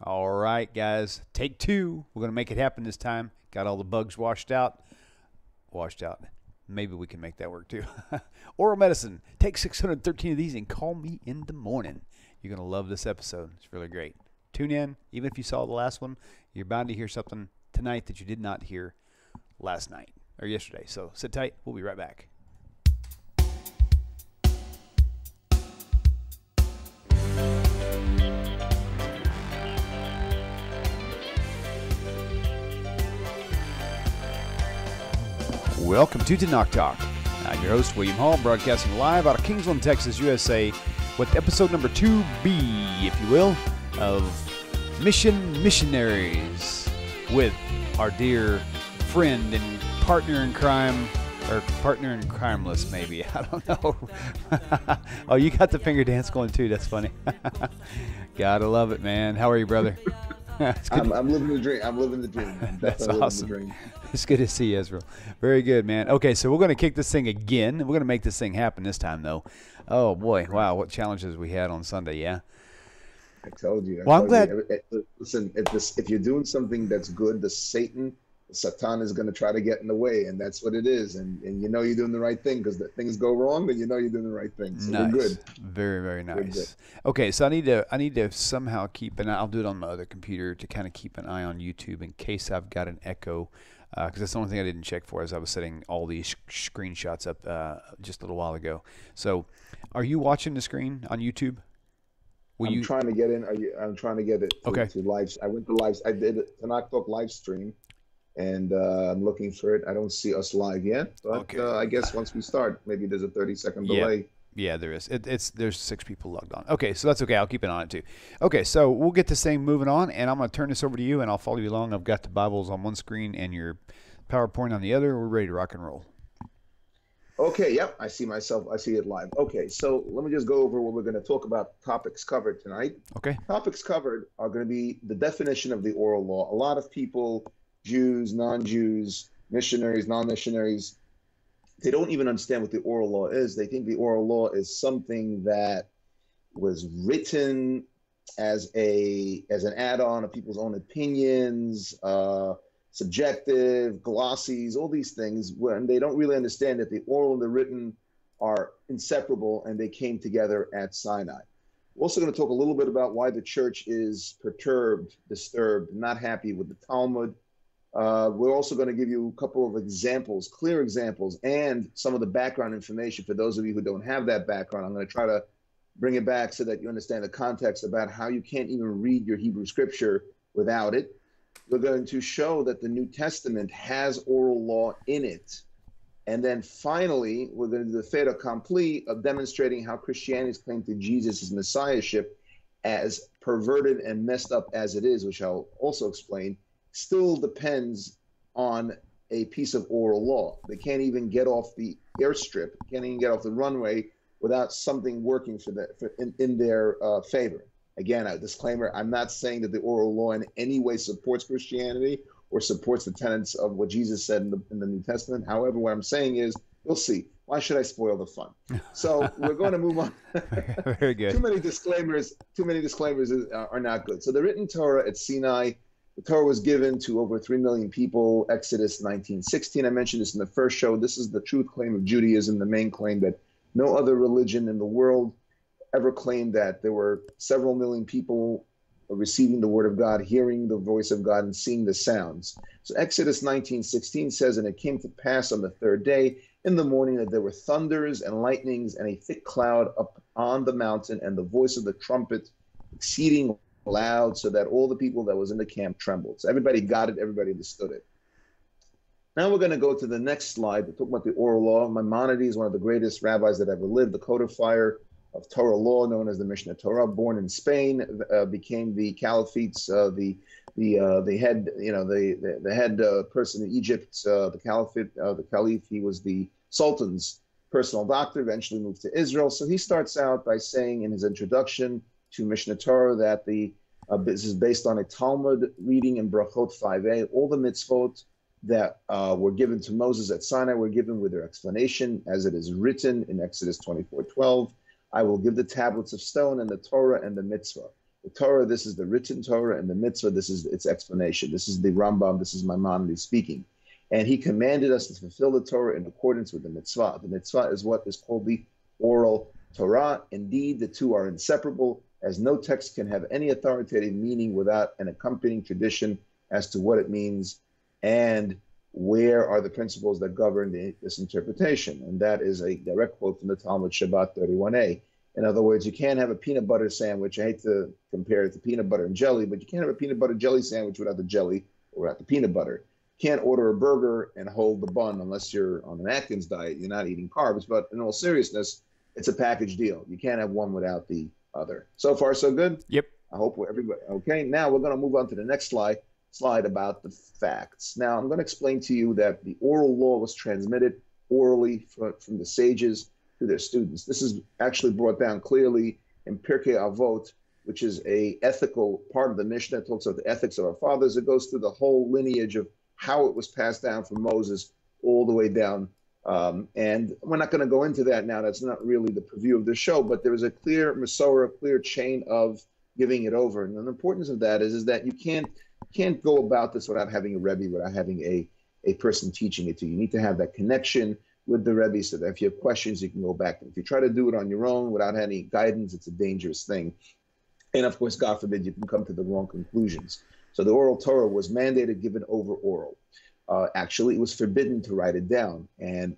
All right, guys. Take two. We're going to make it happen this time. Got all the bugs washed out. Maybe we can make that work too. Oral medicine. Take 613 of these and call me in the morning. You're going to love this episode. It's really great. Tune in. Even if you saw the last one, you're bound to hear something tonight that you did not hear last night or yesterday. So sit tight. We'll be right back. Welcome to Tanakh Talk. I'm your host, William Hall, broadcasting live out of Kingsland, Texas, USA, with episode number 2B, if you will, of Missionaries, with our dear friend and partner in crime, or partner in crimeless, maybe. I don't know. Oh, you got the finger dance going too. That's funny. Gotta love it, man. How are you, brother? I'm living the dream. I'm living the dream, man. That's awesome. It's good to see you, Ezriel. Very good, man. Okay, so we're going to kick this thing again. We're going to make this thing happen this time, though. Oh, boy. Wow, what challenges we had on Sunday, yeah? I told you. I'm glad. Listen, if you're doing something that's good, the Satan is going to try to get in the way, and that's what it is. And you know you're doing the right thing, because things go wrong, then you know you're doing the right thing. So nice. We're good. Very, very nice. Okay, so I need to somehow keep an eye. I'll do it on my other computer to kind of keep an eye on YouTube in case I've got an echo, because that's the only thing I didn't check for as I was setting all these screenshots up just a little while ago. So are you watching the screen on YouTube? I'm trying to get in. I'm trying to get it to live. I went to live. I did a Tanakh Talk live stream. And I'm looking for it. I don't see us live yet, but I guess once we start, maybe there's a 30-second delay. Yeah, there is. There's 6 people logged on. Okay, so that's okay. I'll keep an eye on it too. Okay, so we'll get this thing moving on, and I'm going to turn this over to you, and I'll follow you along. I've got the Bibles on one screen and your PowerPoint on the other. We're ready to rock and roll. Okay, yep, I see myself. I see it live. Okay, so let me just go over what we're going to talk about. Topics covered tonight. Okay. Topics covered are going to be the definition of the oral law. A lot of people, Jews, non-Jews, missionaries, non-missionaries, they don't even understand what the oral law is. They think the oral law is something that was written as an add-on of people's own opinions, subjective, glossies, all these things, when they don't really understand that the oral and the written are inseparable and they came together at Sinai. We're also going to talk a little bit about why the church is perturbed, disturbed, not happy with the Talmud. We're also going to give you a couple of examples, clear examples, and some of the background information for those of you who don't have that background. I'm going to try to bring it back so that you understand the context about how you can't even read your Hebrew scripture without it. We're going to show that the New Testament has oral law in it. And then finally, we're going to do the fait accompli of demonstrating how Christianity's claim to Jesus' messiahship, as perverted and messed up as it is, which I'll also explain, still depends on a piece of oral law. They can't even get off the airstrip, can't even get off the runway without something working in their favor. Again, a disclaimer, I'm not saying that the oral law in any way supports Christianity or supports the tenets of what Jesus said in the New Testament. However, what I'm saying is, you'll see. Why should I spoil the fun? So we're going to move on. Very good. Too many disclaimers are not good. So the written Torah at Sinai, the Torah was given to over 3 million people, Exodus 19:16. I mentioned this in the first show. This is the truth claim of Judaism, the main claim that no other religion in the world ever claimed that there were several million people receiving the word of God, hearing the voice of God, and seeing the sounds. So Exodus 19:16 says, "And it came to pass on the 3rd day in the morning that there were thunders and lightnings and a thick cloud up on the mountain, and the voice of the trumpet exceeding loud, so that all the people that was in the camp trembled." So everybody got it, everybody understood it. Now we're going to go to the next slide to talk about the oral law. Maimonides, one of the greatest rabbis that ever lived, the codifier of Torah law, known as the Mishnah Torah, born in Spain, became the caliphate's the head person in Egypt, the caliphate, the caliph. He was the sultan's personal doctor. Eventually moved to Israel. So he starts out by saying in his introduction to Mishnah Torah that this is based on a Talmud reading in Brachot 5a. All the mitzvot that were given to Moses at Sinai were given with their explanation, as it is written in Exodus 24:12. I will give the tablets of stone and the Torah and the mitzvah. The Torah, this is the written Torah, and the mitzvah, this is its explanation. This is the Rambam, this is Maimonides speaking. And he commanded us to fulfill the Torah in accordance with the mitzvah. The mitzvah is what is called the oral Torah. Indeed, the two are inseparable, as no text can have any authoritative meaning without an accompanying tradition as to what it means and where are the principles that govern this interpretation. And that is a direct quote from the Talmud Shabbat 31a. In other words, you can't have a peanut butter sandwich. I hate to compare it to peanut butter and jelly, but you can't have a peanut butter jelly sandwich without the jelly or without the peanut butter. You can't order a burger and hold the bun unless you're on an Atkins diet. You're not eating carbs, but in all seriousness, it's a package deal. You can't have one without the other. So far, so good? Yep. I hope everybody, okay. Now we're going to move on to the next slide about the facts. Now I'm going to explain to you that the oral law was transmitted orally from the sages to their students. This is actually brought down clearly in Pirkei Avot, which is a ethical part of the Mishnah. It talks about the ethics of our fathers. It goes through the whole lineage of how it was passed down from Moses all the way down. And we're not going to go into that now. That's not really the purview of the show, but there is a clear Masorah, a clear chain of giving it over. And the importance of that is that you can't go about this without having a Rebbe, without having a person teaching it to you. You need to have that connection with the Rebbe so that if you have questions, you can go back. If you try to do it on your own without any guidance, it's a dangerous thing. And of course, God forbid, you can come to the wrong conclusions. So the oral Torah was mandated, given over oral. Actually, it was forbidden to write it down. And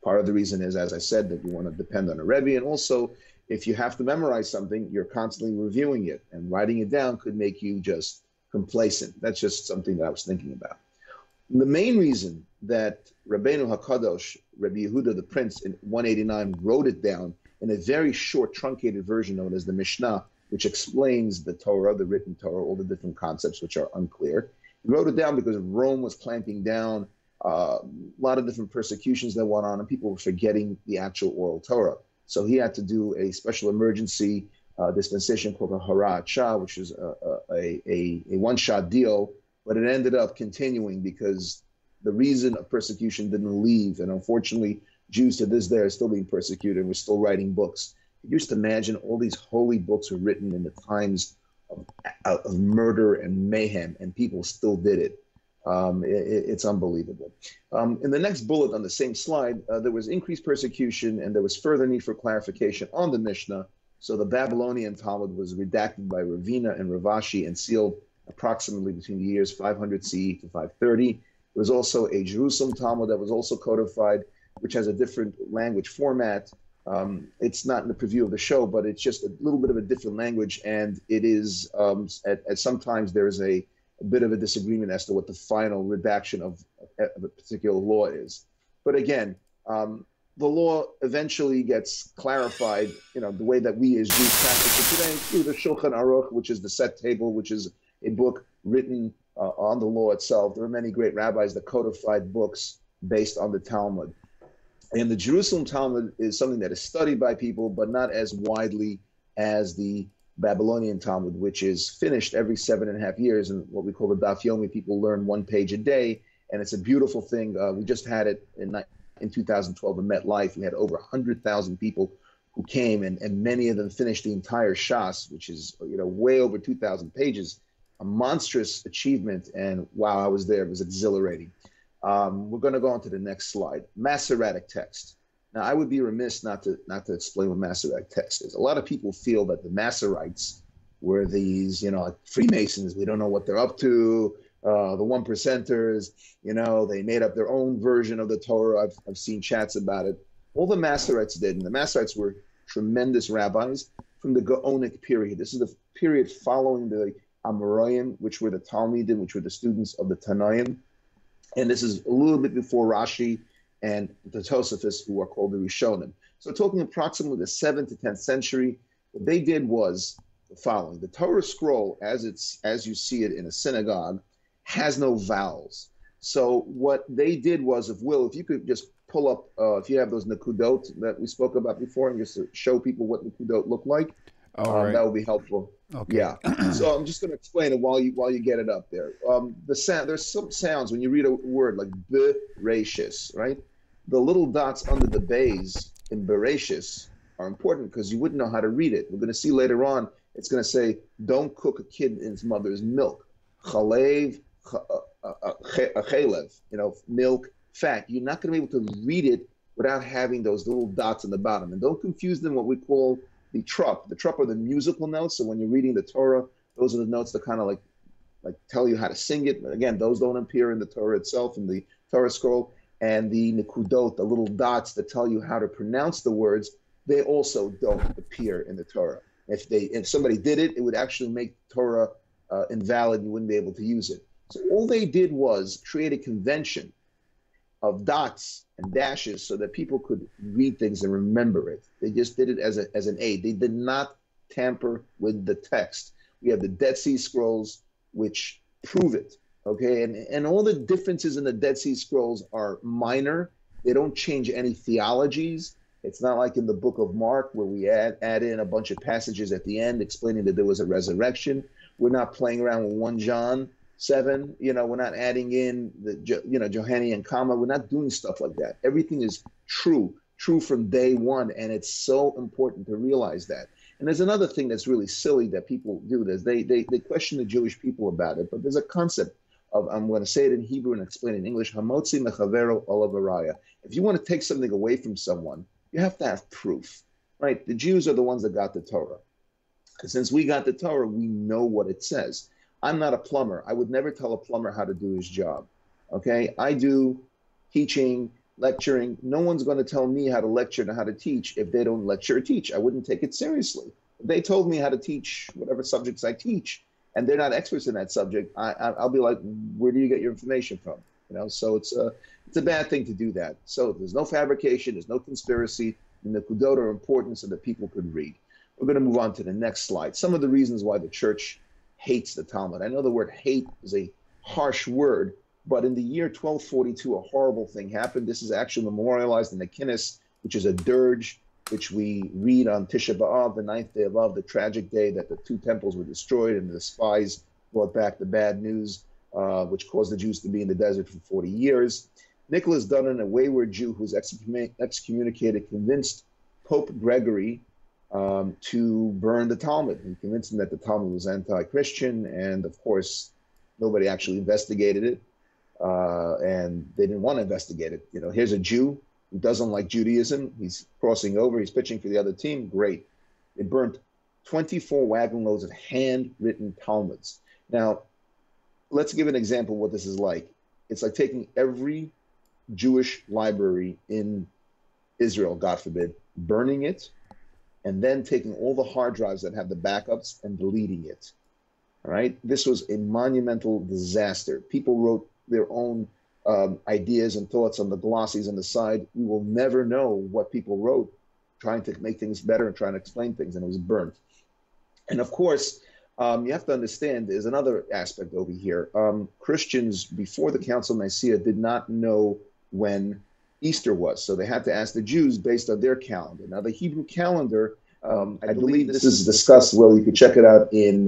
part of the reason is, as I said, that you want to depend on a Rebbe. And also, if you have to memorize something, you're constantly reviewing it. And writing it down could make you just complacent. That's just something that I was thinking about. The main reason that Rabbeinu HaKadosh, Rabbi Yehuda the Prince, in 189 wrote it down in a very short, truncated version known as the Mishnah, which explains the Torah, the written Torah, all the different concepts which are unclear. He wrote it down because Rome was clamping down, a lot of different persecutions that went on, and people were forgetting the actual oral Torah. So he had to do a special emergency dispensation called a Harat Shah, which is a one-shot deal, but it ended up continuing because the reason of persecution didn't leave. And unfortunately, Jews to this day are still being persecuted and we're still writing books. You used to imagine all these holy books were written in the times of murder and mayhem, and people still did it. It's unbelievable. In the next bullet on the same slide, there was increased persecution and there was further need for clarification on the Mishnah. So the Babylonian Talmud was redacted by Ravina and Ravashi and sealed approximately between the years 500 CE to 530. There was also a Jerusalem Talmud that was also codified, which has a different language format. It's not in the preview of the show, but it's just a little bit of a different language. And it is, at sometimes there is a bit of a disagreement as to what the final redaction of a particular law is. But again, the law eventually gets clarified, the way that we as Jews practice it today through the Shulchan Aruch, which is the set table, which is a book written on the law itself. There are many great rabbis that codified books based on the Talmud. And the Jerusalem Talmud is something that is studied by people, but not as widely as the Babylonian Talmud, which is finished every 7.5 years. And what we call the Daf Yomi, people learn 1 page a day. And it's a beautiful thing. We just had it in 2012 in MetLife. We had over 100,000 people who came, and many of them finished the entire Shas, which is way over 2,000 pages. A monstrous achievement. And wow, I was there. It was exhilarating. We're going to go on to the next slide. Masoretic text. Now, I would be remiss not to explain what Masoretic text is. A lot of people feel that the Masoretes were these, like Freemasons. We don't know what they're up to. The one percenters, they made up their own version of the Torah. I've seen chats about it. All the Masoretes did, and the Masoretes were tremendous rabbis from the Gaonic period. This is the period following the Amoraim, which were the Talmudim, which were the students of the Tanaim. And this is a little bit before Rashi and the Tosafos, who are called the Rishonim. So talking approximately the 7th to 10th century, what they did was the following. The Torah scroll, as you see it in a synagogue, has no vowels. So what they did was, if you could just pull up, if you have those Nakudot that we spoke about before, and just to show people what Nakudot look like, right. That would be helpful. Okay. Yeah. So I'm just going to explain it while you get it up there. There's some sounds when you read a word like Bereshis, right? The little dots under the bays in Bereshis are important because you wouldn't know how to read it. We're going to see later on It's going to say, don't cook a kid in his mother's milk. Chalev, chalev, milk, fat. You're not going to be able to read it without having those little dots on the bottom. And don't confuse them what we call the trup. The trup are the musical notes. So when you're reading the Torah, those are the notes that kind of like tell you how to sing it. But again, those don't appear in the Torah itself, in the Torah scroll. And the nikudot, the little dots that tell you how to pronounce the words, they also don't appear in the Torah. If somebody did it, it would actually make Torah invalid. You wouldn't be able to use it. So all they did was create a convention of dots and dashes so that people could read things and remember it. They just did it as an aid. They did not tamper with the text. We have the Dead Sea Scrolls, which prove it. Okay, and all the differences in the Dead Sea Scrolls are minor. They don't change any theologies. It's not like in the book of Mark where we add in a bunch of passages at the end explaining that there was a resurrection. We're not playing around with 1 John 7. We're not adding in the Johannine comma. We're not doing stuff like that. Everything is true from day one, and it's so important to realize that. And there's another thing that's really silly that people do. They question the Jewish people about it, but there's a concept of, I'm going to say it in Hebrew and explain it in English, hamotzi mechavero olavaraya. If you want to take something away from someone, you have to have proof, right? The Jews are the ones that got the Torah. And since we got the Torah, we know what it says. I'm not a plumber. I would never tell a plumber how to do his job, okay? I do teaching, lecturing. No one's going to tell me how to lecture and how to teach if they don't lecture or teach. I wouldn't take it seriously. If they told me how to teach whatever subjects I teach, and they're not experts in that subject, I'll be like, where do you get your information from? So it's a bad thing to do that. So there's no fabrication, there's no conspiracy, and the Kudot are important so that people could read. We're going to move on to the next slide. Some of the reasons why the church hates the Talmud. I know the word hate is a harsh word, but in the year 1242, a horrible thing happened. This is actually memorialized in the Kinnis, which is a dirge, which we read on Tisha B'Av, the 9th day of Av, the tragic day that the 2 temples were destroyed and the spies brought back the bad news, which caused the Jews to be in the desert for 40 years. Nicholas Dunnan, a wayward Jew who's excommunicated, convinced Pope Gregory to burn the Talmud. He convinced him that the Talmud was anti-Christian, and of course, nobody actually investigated it, and they didn't want to investigate it. Here's a Jew who doesn't like Judaism. He's crossing over. He's pitching for the other team. Great. They burnt 24 wagon loads of handwritten Talmuds. Now, let's give an example of what this is like. It's like taking every Jewish library in Israel, God forbid, burning it, and then taking all the hard drives that have the backups and deleting it. All right? This was a monumental disaster. People wrote their own ideas and thoughts on the glossies on the side. We will never know what people wrote, trying to make things better and trying to explain things, and it was burnt. And of course, you have to understand there's another aspect over here. Christians before the Council of Nicaea did not know when Easter was, so they had to ask the Jews based on their calendar. Now the Hebrew calendar, I believe this is discussed, well, you could check it out in,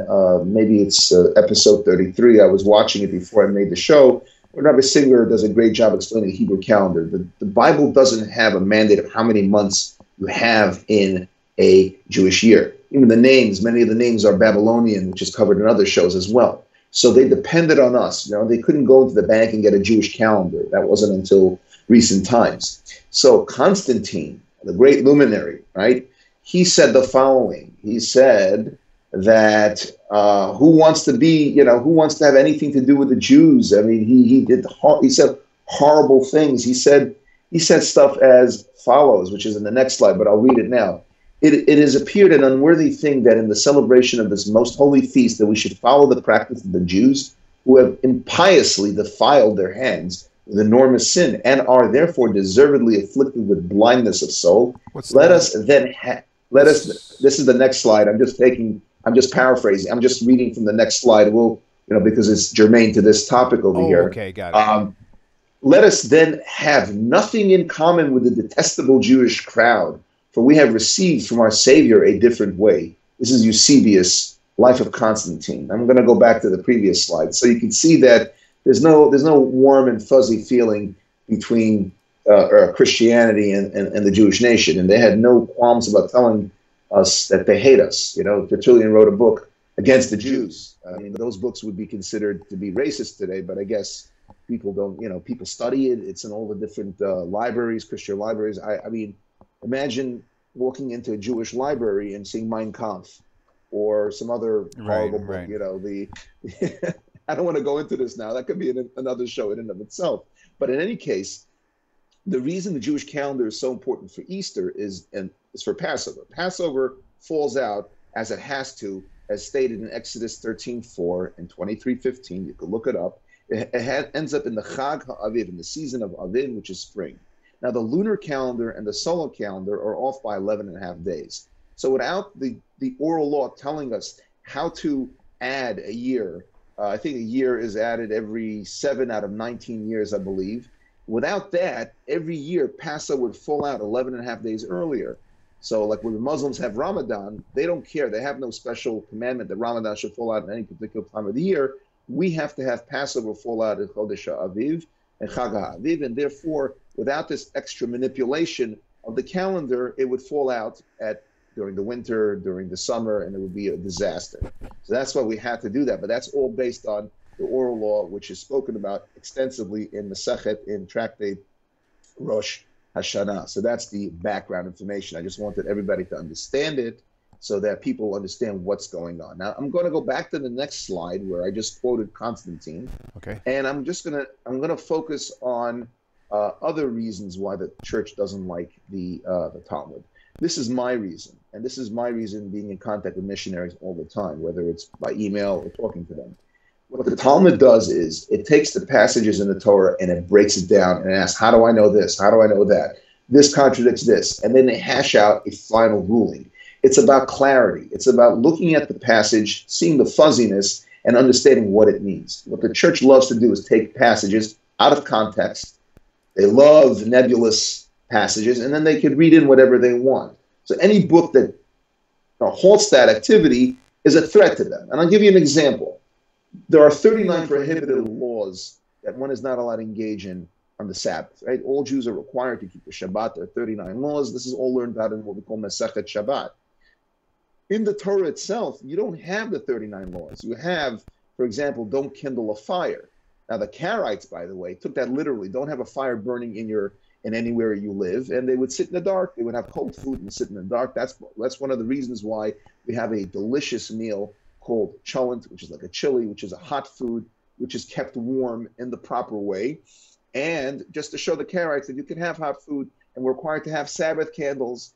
maybe it's episode 33. I was watching it before I made the show. Rabbi Singer does a great job explaining the Hebrew calendar. The Bible doesn't have a mandate of how many months you have in a Jewish year. Even the names, many of the names are Babylonian, which is covered in other shows as well. So they depended on us. They couldn't go to the bank and get a Jewish calendar. That wasn't until recent times. So Constantine, the great luminary, right? He said the following. He said that who wants to have anything to do with the Jews? I mean, he said horrible things. He said stuff as follows, which is in the next slide, but I'll read it now. It has appeared an unworthy thing that in the celebration of this most holy feast that we should follow the practice of the Jews who have impiously defiled their hands with enormous sin and are therefore deservedly afflicted with blindness of soul. This is the next slide. I'm just paraphrasing. I'm just reading from the next slide. Because it's germane to this topic over here. Okay, got it. Let us then have nothing in common with the detestable Jewish crowd, for we have received from our Savior a different way. This is Eusebius, Life of Constantine. I'm going to go back to the previous slide. So you can see that there's no warm and fuzzy feeling between Christianity and the Jewish nation. And they had no qualms about telling us that they hate us. You know, Tertullian wrote a book against the Jews. I mean, those books would be considered to be racist today, but I guess people don't, you know, people study it. It's in all the different libraries, Christian libraries. I mean, imagine walking into a Jewish library and seeing Mein Kampf or some other horrible book. You know, I don't want to go into this now. That could be another show in and of itself. But in any case, the reason the Jewish calendar is so important for Easter is for Passover. Passover falls out as it has to, as stated in Exodus 13:4 and 23:15. You can look it up. It ends up in the Chag HaAviv, in the season of Aviv, which is spring. Now, the lunar calendar and the solar calendar are off by 11 and a half days. So without the oral law telling us how to add a year, I think a year is added every 7 out of 19 years, I believe. Without that, every year Passover would fall out 11 and a half days earlier. So like when the Muslims have Ramadan, they don't care. They have no special commandment that Ramadan should fall out at any particular time of the year. We have to have Passover fall out at Chodesh Aviv and Chag HaAviv, and therefore, without this extra manipulation of the calendar, it would fall out during the winter, during the summer, and it would be a disaster. So that's why we had to do that. But that's all based on the oral law, which is spoken about extensively in Masechet, in Tractate Rosh Hashanah. So that's the background information. I just wanted everybody to understand it so that people understand what's going on. Now, I'm going to go back to the next slide where I just quoted Constantine. Okay. And I'm going to focus on other reasons why the church doesn't like the Talmud. This is my reason, and this is my reason being in contact with missionaries all the time, whether it's by email or talking to them. What the Talmud does is it takes the passages in the Torah and it breaks it down and asks, how do I know this? How do I know that? This contradicts this. And then they hash out a final ruling. It's about clarity. It's about looking at the passage, seeing the fuzziness, and understanding what it means. What the church loves to do is take passages out of context. They love nebulous passages, and then they can read in whatever they want. So any book that halts that activity is a threat to them. And I'll give you an example. There are 39 prohibited laws that one is not allowed to engage in on the Sabbath, right? All Jews are required to keep the Shabbat. There are 39 laws. This is all learned out in what we call Masechet Shabbat. In the Torah itself, you don't have the 39 laws. You have, for example, don't kindle a fire. Now, the Karaites, by the way, took that literally. Don't have a fire burning in anywhere you live, and they would sit in the dark. They would have cold food and sit in the dark. That's one of the reasons why we have a delicious meal called cholent, which is like a chili, which is a hot food, which is kept warm in the proper way. And just to show the Karaites that you can have hot food, and we're required to have Sabbath candles,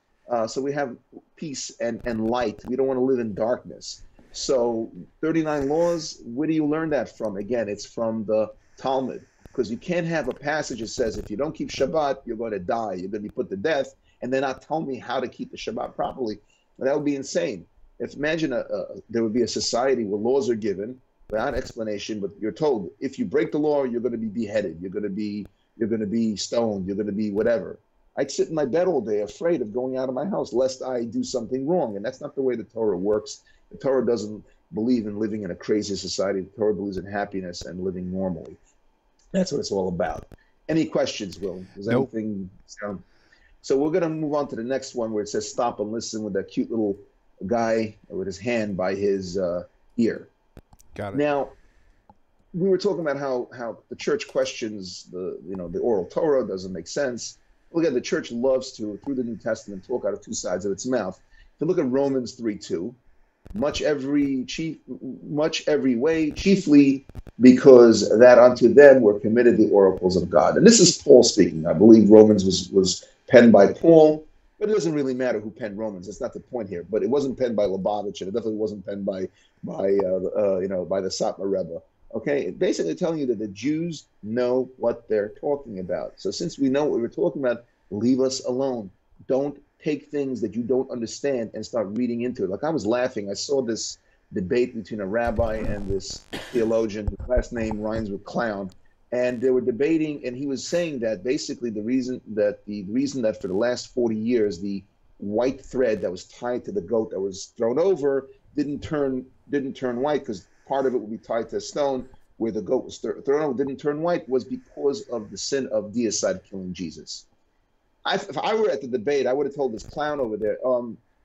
so we have peace and light. We don't want to live in darkness. So 39 laws, where do you learn that from? Again, it's from the Talmud, because you can't have a passage that says if you don't keep Shabbat, you're going to die, you're going to be put to death, and they're not telling me how to keep the Shabbat properly. That would be insane. Imagine there would be a society where laws are given without explanation, but you're told if you break the law, you're going to be beheaded, you're going to be stoned, you're going to be whatever. I'd sit in my bed all day afraid of going out of my house lest I do something wrong, and that's not the way the Torah works. The Torah doesn't believe in living in a crazy society. The Torah believes in happiness and living normally. That's what it's all about. Any questions, Will? Does anything sound? So we're going to move on to the next one where it says stop and listen, with that cute little guy with his hand by his ear. Got it. Now, we were talking about how the church questions the oral Torah, doesn't make sense. Well, again, the church loves to, through the New Testament, talk out of two sides of its mouth. If you look at Romans 3:2, much every way, chiefly because that unto them were committed the oracles of God. And this is Paul speaking. I believe Romans was penned by Paul, but it doesn't really matter who penned Romans. That's not the point here. But it wasn't penned by Lubavitch, and it definitely wasn't penned by the Satmar Rebbe. Okay, it's basically telling you that the Jews know what they're talking about. So since we know what we were talking about, leave us alone. Don't take things that you don't understand and start reading into it. Like I was laughing. I saw this debate between a rabbi and this theologian whose last name rhymes with clown. And they were debating, and he was saying that basically the reason that for the last 40 years, the white thread that was tied to the goat that was thrown over didn't turn white, because part of it would be tied to a stone where the goat was thrown over, didn't turn white, was because of the sin of deicide killing Jesus. If I were at the debate, I would have told this clown over there,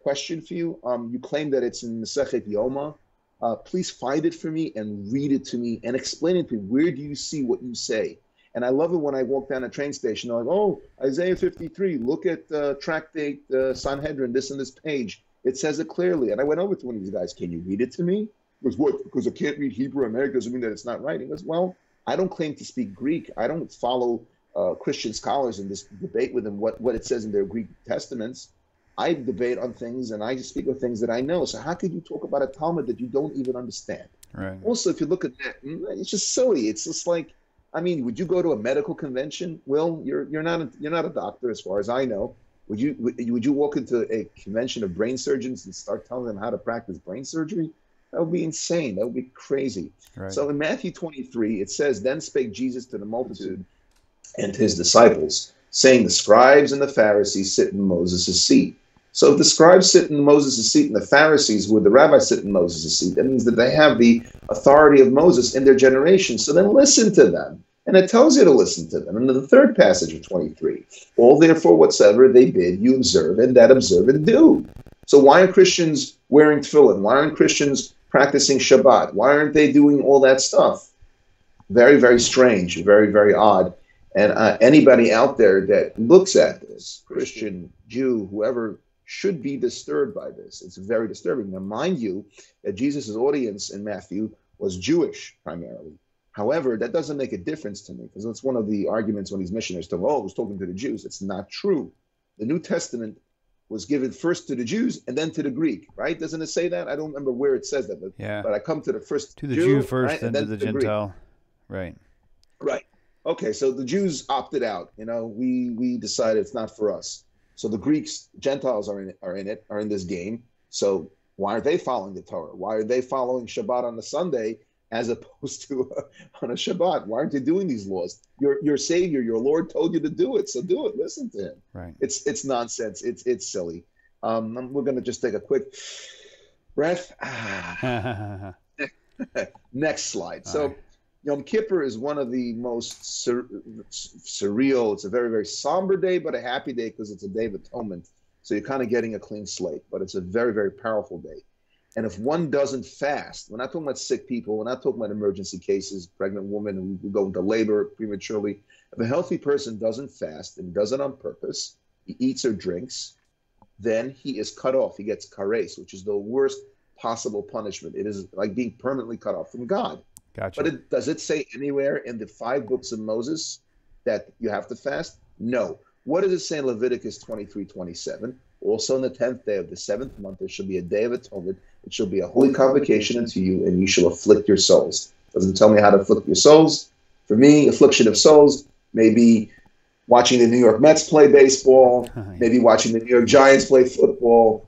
question for you. You claim that it's in Masechet Yoma. Please find it for me and read it to me and explain it to me. Where do you see what you say? And I love it when I walk down a train station. They're like, oh, Isaiah 53, look at Tractate Sanhedrin, this and this page. It says it clearly. And I went over to one of these guys, can you read it to me? He goes, what? Because I can't read Hebrew American doesn't mean that it's not right. He goes, well, I don't claim to speak Greek. I don't follow Christian scholars in this debate with them what it says in their Greek testaments. I debate on things and I speak of things that I know. So how could you talk about a Talmud that you don't even understand? Right. Also, if you look at that, it's just silly. It's just like, I mean, would you go to a medical convention? Well, you're not a doctor, as far as I know. Would you walk into a convention of brain surgeons and start telling them how to practice brain surgery? That would be insane. That would be crazy. Right. So in Matthew 23, it says, then spake Jesus to the multitude and to his disciples, saying, the scribes and the Pharisees sit in Moses' seat. So if the scribes sit in Moses' seat and the Pharisees, who are the rabbis, sit in Moses' seat, that means that they have the authority of Moses in their generation. So then listen to them. And it tells you to listen to them. And in the third passage of 23, all therefore whatsoever they bid, you observe, and that observe and do. So why are Christians wearing tefillin? Why aren't Christians practicing Shabbat? Why aren't they doing all that stuff? Very, very strange, very, very odd. And anybody out there that looks at this, Christian, Jew, whoever, should be disturbed by this. It's very disturbing. Now, mind you, that Jesus' audience in Matthew was Jewish primarily. However, that doesn't make a difference to me, because that's one of the arguments when these missionaries tell, oh, I was talking to the Jews. It's not true. The New Testament was given first to the Jews and then to the Greek, right? Doesn't it say that? I don't remember where it says that, but I come to the first to the Jew first, right? then to the Gentile. Greek. Right. Okay, so the Jews opted out. You know, we decided it's not for us. So the Greeks, Gentiles are in this game. So why aren't they following the Torah? Why are they following Shabbat on a Sunday as opposed to on a Shabbat? Why aren't they doing these laws? Your Savior, your Lord told you to do it, so do it. Listen to him. Right. It's nonsense. It's silly. We're going to just take a quick breath. Next slide. All so. Right. Yom Kippur is one of the most surreal. It's a very, very somber day, but a happy day because it's a day of atonement. So you're kind of getting a clean slate, but it's a very, very powerful day. And if one doesn't fast, we're not talking about sick people, we're not talking about emergency cases, pregnant women who go into labor prematurely. If a healthy person doesn't fast and does it on purpose, he eats or drinks, then he is cut off. He gets kares, which is the worst possible punishment. It is like being permanently cut off from God. Gotcha. But does it say anywhere in the 5 books of Moses that you have to fast? No. What does it say in Leviticus 23:27? Also on the 10th day of the 7th month, there shall be a day of atonement. It shall be a holy convocation unto you, and you shall afflict your souls. Doesn't tell me how to afflict your souls. For me, affliction of souls may be watching the New York Mets play baseball, maybe watching the New York Giants play football,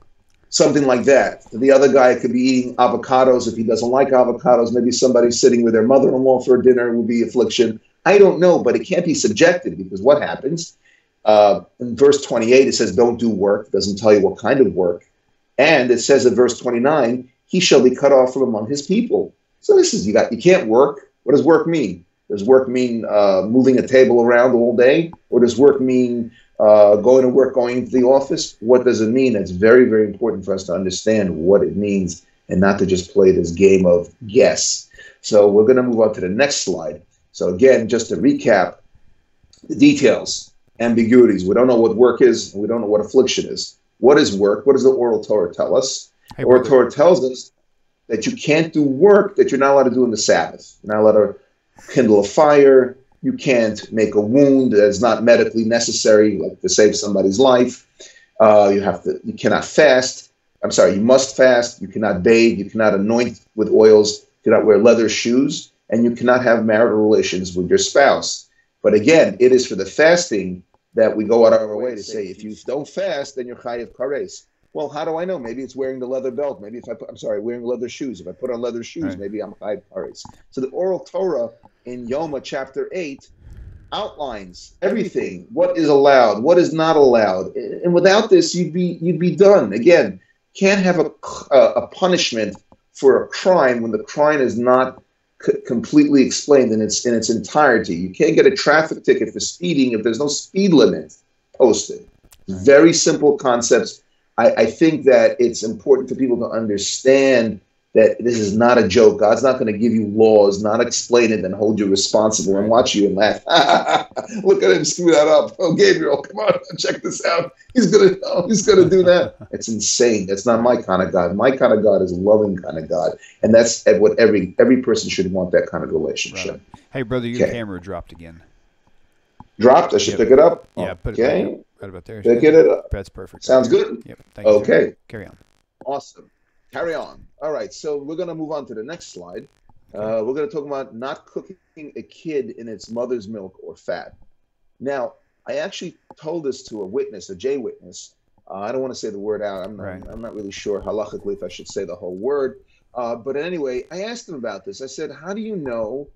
something like that. The other guy could be eating avocados. If he doesn't like avocados, maybe somebody sitting with their mother-in-law for dinner would be affliction. I don't know, but it can't be subjected, because what happens? In verse 28, it says, don't do work. It doesn't tell you what kind of work. And it says in verse 29, he shall be cut off from among his people. So this is, you can't work. What does work mean? Does work mean moving a table around all day? Or does work mean going to work, going into the office? What does it mean? It's very, very important for us to understand what it means and not to just play this game of guess. So we're going to move on to the next slide. So again, just to recap, the details, ambiguities. We don't know what work is. We don't know what affliction is. What is work? What does the oral Torah tell us? The oral Torah tells us that you can't do work that you're not allowed to do in the Sabbath. You're not allowed to kindle a fire. You can't make a wound that's not medically necessary, like to save somebody's life. You cannot fast. I'm sorry, you must fast. You cannot bathe. You cannot anoint with oils. You cannot wear leather shoes. And you cannot have marital relations with your spouse. But again, it is for the fasting that we go out of our way to say, if you don't fast, then you're chayav kares. Well, how do I know? Maybe it's wearing the leather belt. Maybe wearing leather shoes. If I put on leather shoes, right, maybe I'm chayav kares. So the oral Torah in Yoma chapter 8 outlines everything, what is allowed, what is not allowed. And without this, you'd be done. Again, can't have a punishment for a crime when the crime is not completely explained in its entirety. You can't get a traffic ticket for speeding if there's no speed limit posted. Very simple concepts. I think that it's important for people to understand that this is not a joke. God's not going to give you laws, not explain it, and hold you responsible and watch you and laugh. Look at him screw that up. Oh, Gavriel, come on, check this out. He's gonna do that. It's insane. That's not my kind of God. My kind of God is a loving kind of God, and that's what every person should want, that kind of relationship. Right. Hey, brother, your camera dropped again. Dropped? I should pick it up? Yeah, put it right about there. Pick it up. That's perfect. Sounds good? Yep. Thank you. Okay. Carry on. Awesome. Carry on. All right, so we're going to move on to the next slide. We're going to talk about not cooking a kid in its mother's milk or fat. Now, I actually told this to a witness, a J witness. I don't want to say the word out. I'm not really sure halachically if I should say the whole word. But anyway, I asked him about this. I said, how do you know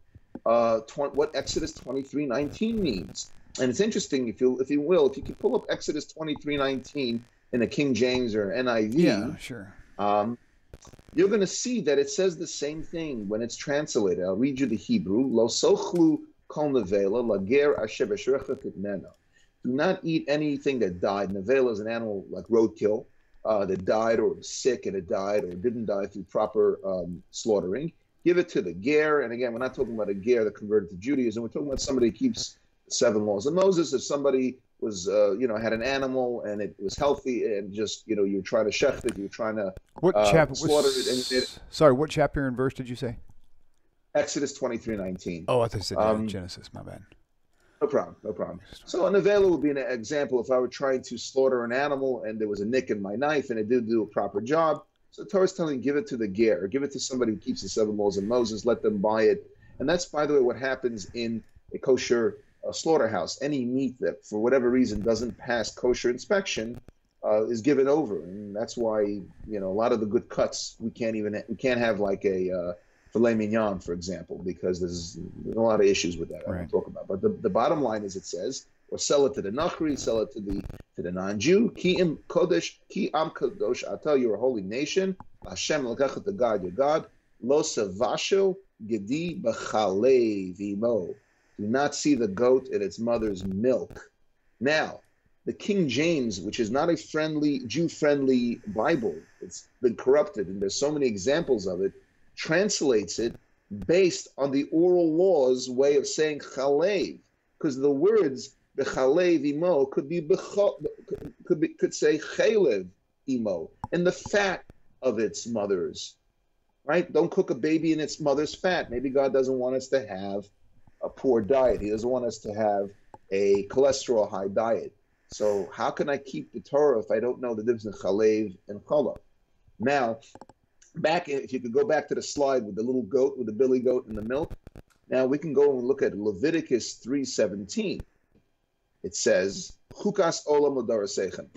what Exodus 23:19 means? And it's interesting, if you can pull up Exodus 23:19 in a King James or an NIV. Yeah, sure. You're going to see that it says the same thing when it's translated. I'll read you the Hebrew. Lo sochlu kol nevela lager asher b'shrecha kitnena. Do not eat anything that died. Nevela is an animal like roadkill that died or was sick and it died or didn't die through proper slaughtering. Give it to the ger. And again, we're not talking about a ger that converted to Judaism. We're talking about somebody who keeps the 7 laws of Moses. If somebody was, had an animal and it was healthy and just, you're trying to shecht it, you're trying to slaughter it. Sorry, what chapter and verse did you say? Exodus 23:19. Oh, I thought you said Genesis. My bad. No problem. So a nevela would be an example if I were trying to slaughter an animal and there was a nick in my knife and it didn't do a proper job. So the Torah is telling you, give it to the ger, give it to somebody who keeps the 7 laws of Moses, let them buy it. And that's, by the way, what happens in a kosher slaughterhouse. Any meat that, for whatever reason, doesn't pass kosher inspection is given over. And that's why, a lot of the good cuts, we can't have like a filet mignon, for example, because there's a lot of issues with that I won't talk about. But the bottom line is, it says, or sell it to the Nachri, sell it to the non-Jew. Ki im kodesh, ki am kadosh ata, you're a holy nation. Hashem lekachet, the God, your God. Lo savasho gedi b'chalei v'imo. Do not see the goat in its mother's milk. Now, the King James, which is not a Jew-friendly Bible, it's been corrupted, and there's so many examples of it, translates it based on the oral law's way of saying chalev, because the words b'chalev imo could say chalev imo, and the fat of its mother's, right? Don't cook a baby in its mother's fat. Maybe God doesn't want us to have a poor diet. He doesn't want us to have a cholesterol high diet. So how can I keep the Torah if I don't know the difference in chalev and challah? Now, if you could go back to the slide with the little goat, with the billy goat and the milk. Now we can go and look at Leviticus 3:17. It says, Chukas olam l'dorasechem.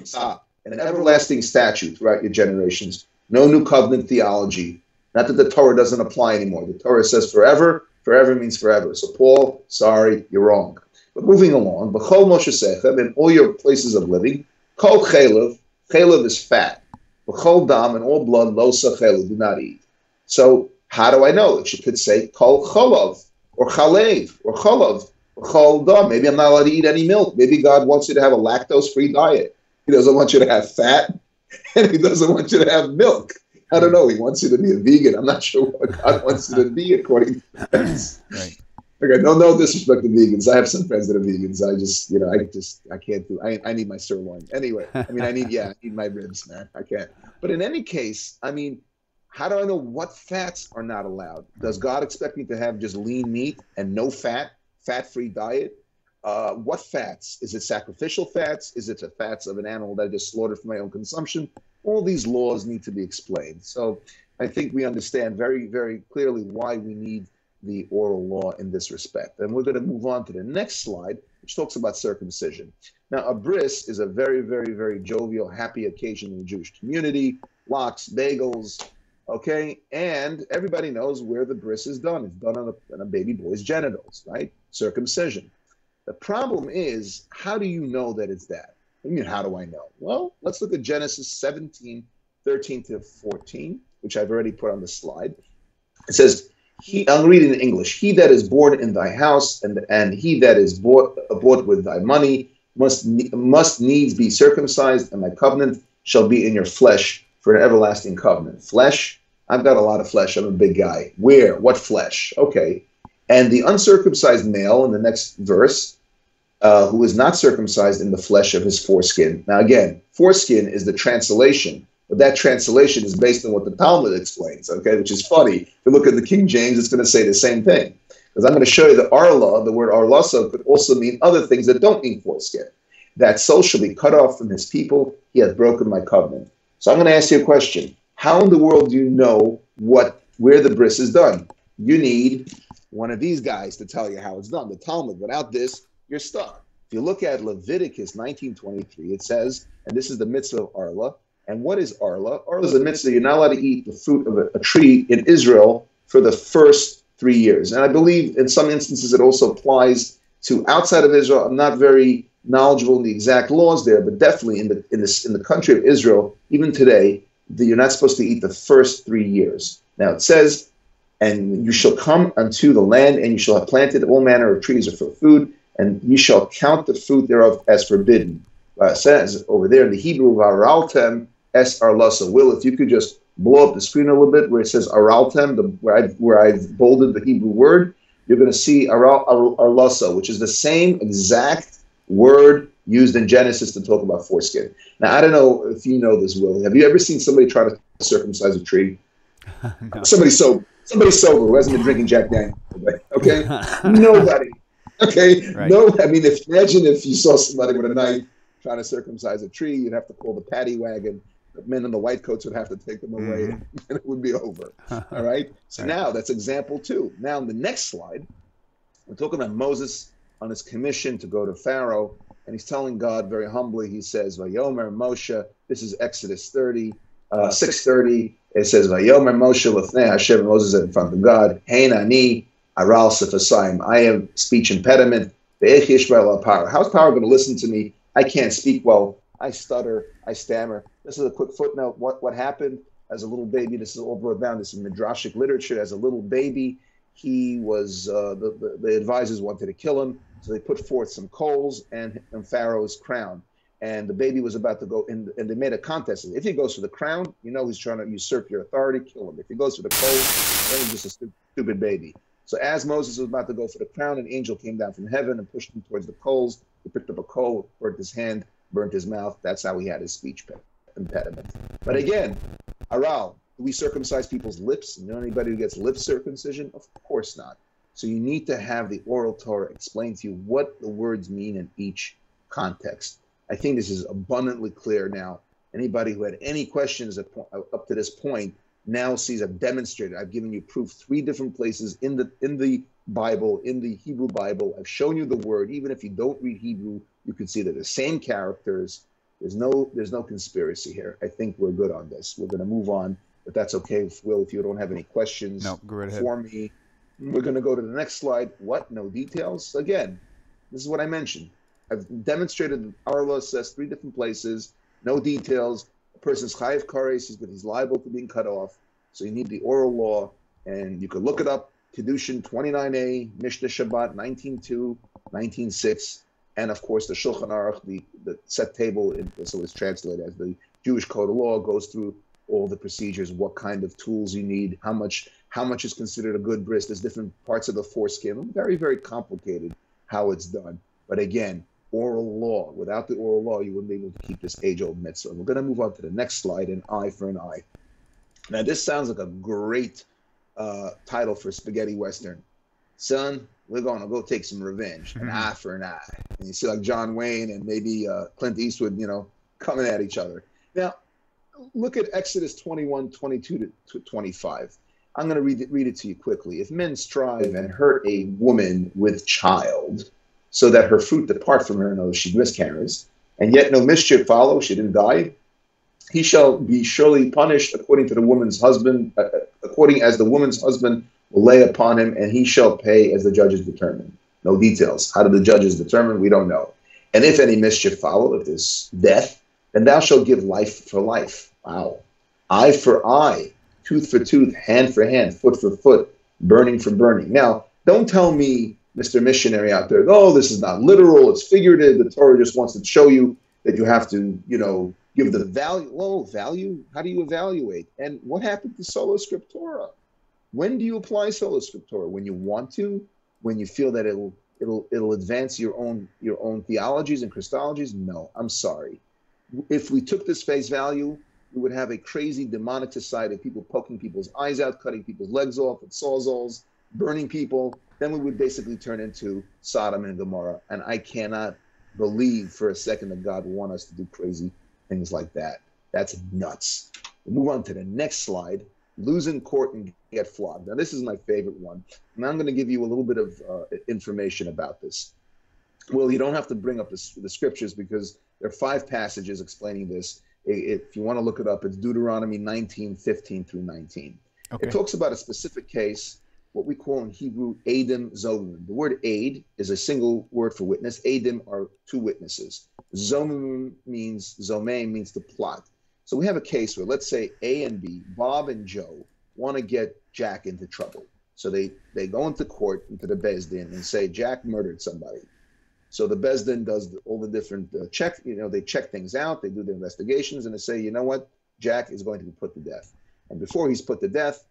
An everlasting statute throughout your generations. No new covenant theology. Not that the Torah doesn't apply anymore. The Torah says forever. Forever means forever. So Paul, sorry, you're wrong. But moving along, B'chol moshesechem, in all your places of living, kol chalev is fat. B'chol dam, and all blood, lo sachelu, do not eat. So how do I know? It could say kol cholav, or chalev, or cholav, b'chol dam. Maybe I'm not allowed to eat any milk. Maybe God wants you to have a lactose-free diet. He doesn't want you to have fat, and he doesn't want you to have milk. I don't know. He wants you to be a vegan. I'm not sure what God wants you to be according to this. Right. Okay, no disrespect to vegans. I have some friends that are vegans. I can't do. I need my sirloin. Anyway, I need my ribs, man. I can't. But in any case, how do I know what fats are not allowed? Does God expect me to have just lean meat and no fat, fat-free diet? What fats? Is it sacrificial fats? Is it the fats of an animal that I just slaughtered for my own consumption? All these laws need to be explained. So I think we understand very, very clearly why we need the oral law in this respect. And we're going to move on to the next slide, which talks about circumcision. Now, a bris is a very, very, very jovial, happy occasion in the Jewish community. Lox, bagels, okay? And everybody knows where the bris is done. It's done on a baby boy's genitals, right? Circumcision. The problem is, how do you know that it's that? What do you mean, how do I know? Well, let's look at Genesis 17, 13 to 14, which I've already put on the slide. It says, I'll read in English. He that is born in thy house and he that is bought with thy money must needs be circumcised, and my covenant shall be in your flesh for an everlasting covenant. Flesh, I've got a lot of flesh. I'm a big guy. Where? What flesh? Okay. And the uncircumcised male in the next verse, who is not circumcised in the flesh of his foreskin. Now again, foreskin is the translation, but that translation is based on what the Talmud explains, okay, which is funny. If you look at the King James, it's going to say the same thing. Because I'm going to show you that arla, the word arlasa, could also mean other things that don't mean foreskin. That soul shall be cut off from his people. He hath broken my covenant. So I'm going to ask you a question. How in the world do you know where the bris is done? You need one of these guys to tell you how it's done. The Talmud. Without this, you're stuck. If you look at Leviticus 19:23, it says, and this is the mitzvah of arla. And what is arla? Arla is a mitzvah. You're not allowed to eat the fruit of a tree in Israel for the first 3 years. And I believe in some instances it also applies to outside of Israel. I'm not very knowledgeable in the exact laws there, but definitely in the country of Israel, even today, you're not supposed to eat the first 3 years. Now it says, and you shall come unto the land, and you shall have planted all manner of trees for food, and you shall count the fruit thereof as forbidden. It says over there in the Hebrew, Araltem es arlasa. Will, if you could just blow up the screen a little bit where it says Araltem, where I've bolded the Hebrew word, you're going to see arlasa, which is the same exact word used in Genesis to talk about foreskin. Now, I don't know if you know this, Will. Have you ever seen somebody try to circumcise a tree? No. Somebody sober who hasn't been drinking Jack Daniels, okay? Nobody. Okay? Right. No, I mean, imagine if you saw somebody with a knife trying to circumcise a tree, you'd have to call the paddy wagon. The men in the white coats would have to take them away, and it would be over. All right? So right. Now that's example 2. Now, in the next slide, we're talking about Moses on his commission to go to Pharaoh, and he's telling God very humbly, he says, Vayomer Moshe, this is Exodus 6:30. It says, Vayomer Moshe lefnei Hashem, Moses in front of God, Hein ani aral sefasayim, I have speech impediment. Ve'ech yishmael power. How's power going to listen to me? I can't speak well. I stutter. I stammer. This is a quick footnote. What happened as a little baby? This is all brought down. This is midrashic literature. As a little baby, he was the advisors wanted to kill him, so they put forth some coals and Pharaoh's crown. And the baby was about to go in, and they made a contest. If he goes for the crown, you know he's trying to usurp your authority, kill him. If he goes for the coals, then he's just a stupid baby. So as Moses was about to go for the crown, an angel came down from heaven and pushed him towards the coals. He picked up a coal, burnt his hand, burnt his mouth. That's how he had his speech impediment. But again, Aral, do we circumcise people's lips? You know anybody who gets lip circumcision? Of course not. So you need to have the oral Torah explain to you what the words mean in each context. I think this is abundantly clear now. Anybody who had any questions up to this point now sees I've demonstrated. I've given you proof 3 different places in the Bible, in the Hebrew Bible. I've shown you the word. Even if you don't read Hebrew, you can see that the same characters. There's no conspiracy here. I think we're good on this. We're going to move on, but that's okay, Will, if you don't have any questions go right ahead. For me. We're going to go to the next slide. What? No details? Again, this is what I mentioned. I've demonstrated that our law says 3 different places, no details. A person's chayiv kares, he's liable to being cut off. So you need the oral law, and you can look it up. Kedushin 29a, Mishnah Shabbat 19.2, 19.6, and of course the Shulchan Aruch, the set table, so it's translated as the Jewish Code of Law, goes through all the procedures, what kind of tools you need, how much is considered a good bris. There's different parts of the foreskin. Very, very complicated how it's done. But again, oral law. Without the oral law, you wouldn't be able to keep this age-old mitzvah. We're going to move on to the next slide, an eye for an eye. Now, this sounds like a great title for a spaghetti western. Son, we're going to go take some revenge. An eye for an eye. And you see like John Wayne and maybe Clint Eastwood, coming at each other. Now, look at Exodus 21:22 to 25. I'm going to read it to you quickly. If men strive and hurt a woman with child, so that her fruit depart from her, in other words, she miscarries, and yet no mischief follow, she didn't die, he shall be surely punished according to the woman's husband, according as the woman's husband will lay upon him, and he shall pay as the judges determine. No details. How do the judges determine? We don't know. And if any mischief follow, if there's death, then thou shalt give life for life. Wow. Eye for eye, tooth for tooth, hand for hand, foot for foot, burning for burning. Now, don't tell me, Mr. Missionary out there, oh, this is not literal, it's figurative. The Torah just wants to show you that you have to, give the value. Well, value, how do you evaluate? And what happened to sola scriptura? When do you apply sola scriptura? When you want to, when you feel that it'll advance your own theologies and Christologies? No, I'm sorry. If we took this face value, we would have a crazy demonic society of people poking people's eyes out, cutting people's legs off with sawzalls, burning people. Then we would basically turn into Sodom and Gomorrah. And I cannot believe for a second that God would want us to do crazy things like that. That's nuts. We'll move on to the next slide. Lose in court and get flogged. Now, this is my favorite one. And I'm going to give you a little bit of information about this. Well, you don't have to bring up the scriptures because there are 5 passages explaining this. If you want to look it up, it's Deuteronomy 19:15 through 19. Okay. It talks about a specific case, what we call in Hebrew, Adim Zomim. The word aid is a single word for witness. Adim are 2 witnesses. Zomim means to plot. So we have a case where, let's say A and B, Bob and Joe, want to get Jack into trouble. So they go into court, into the Beis Din, and say Jack murdered somebody. So the Beis Din does all the different check. They check things out. They do the investigations, and they say, you know what, Jack is going to be put to death. And before he's put to death,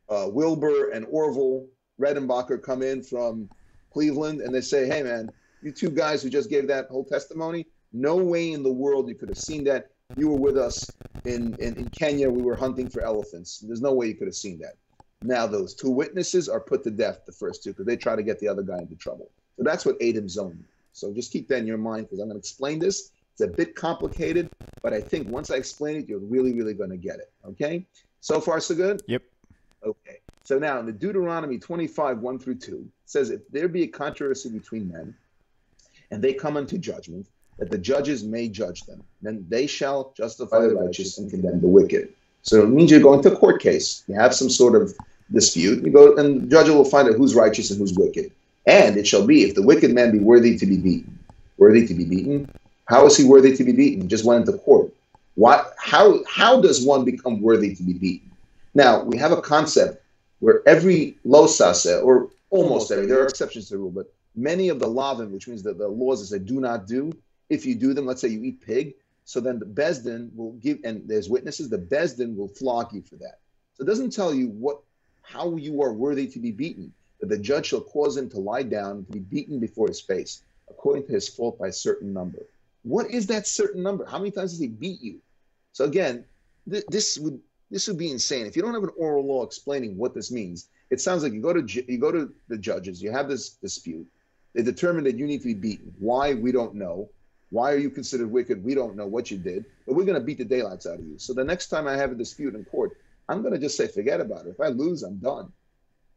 Wilbur and Orville Redenbacher come in from Cleveland, and they say, hey, man, you 2 guys who just gave that whole testimony, no way in the world you could have seen that. You were with us in Kenya. We were hunting for elephants. There's no way you could have seen that. Now those 2 witnesses are put to death, the first 2, because they try to get the other guy into trouble. So that's what Adim Zone is. So just keep that in your mind because I'm going to explain this. It's a bit complicated, but I think once I explain it, you're really, really going to get it. Okay? So far, so good? Yep. Okay. So now in the Deuteronomy 25, 1 through 2, it says, if there be a controversy between men, and they come unto judgment, that the judges may judge them. Then they shall justify the righteous and condemn the wicked. So it means you're going to a court case. You have some sort of dispute. You go, and the judge will find out who's righteous and who's wicked. And it shall be, if the wicked man be worthy to be beaten. Worthy to be beaten? How is he worthy to be beaten? He just went into court. How does one become worthy to be beaten? Now, we have a concept where every lo saseh, or almost every, there are exceptions to the rule, but many of the lavim, which means that the laws that say do not do, if you do them, let's say you eat pig, so then the Beis Din will give, and there's witnesses, the Beis Din will flog you for that. So it doesn't tell you how you are worthy to be beaten, but the judge shall cause him to lie down and to be beaten before his face, according to his fault by a certain number. What is that certain number? How many times does he beat you? So again, this would be insane. If you don't have an oral law explaining what this means, it sounds like you go to the judges, you have this dispute, they determine that you need to be beaten. Why? We don't know. Why are you considered wicked? We don't know what you did, but we're going to beat the daylights out of you. So the next time I have a dispute in court, I'm going to just say, forget about it. If I lose, I'm done.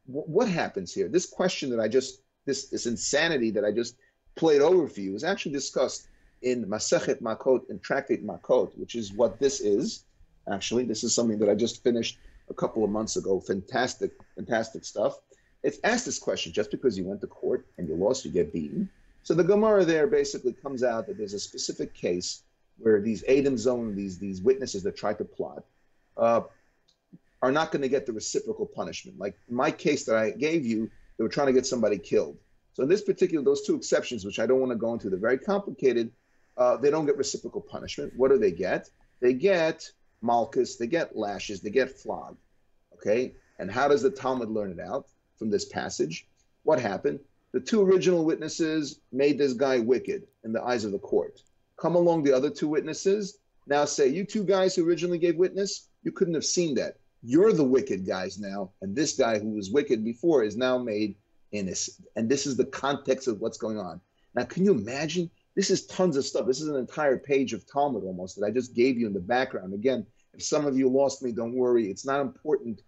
What happens here? This question that this insanity that I just played over for you is actually discussed in Masechet Makot, in Tractate Makot, which is what this is. Actually, this is something that I just finished a couple of months ago. Fantastic, fantastic stuff. It's asked this question, just because you went to court and you lost, you get beaten. So the Gemara there basically comes out that there's a specific case where these Adim Zone, these witnesses that try to plot, are not going to get the reciprocal punishment. Like in my case that I gave you, they were trying to get somebody killed. So in this particular, those 2 exceptions, which I don't want to go into, they're very complicated. They don't get reciprocal punishment. What do they get? They get malchus, they get lashes, they get flogged. Okay? And how does the Talmud learn it out from this passage? What happened? The 2 original witnesses made this guy wicked in the eyes of the court. Come along the other 2 witnesses, now say, you 2 guys who originally gave witness, you couldn't have seen that. You're the wicked guys now, and this guy who was wicked before is now made innocent. And this is the context of what's going on. Now, can you imagine? This is tons of stuff. This is an entire page of Talmud almost that I just gave you in the background. Again, if some of you lost me, don't worry. It's not important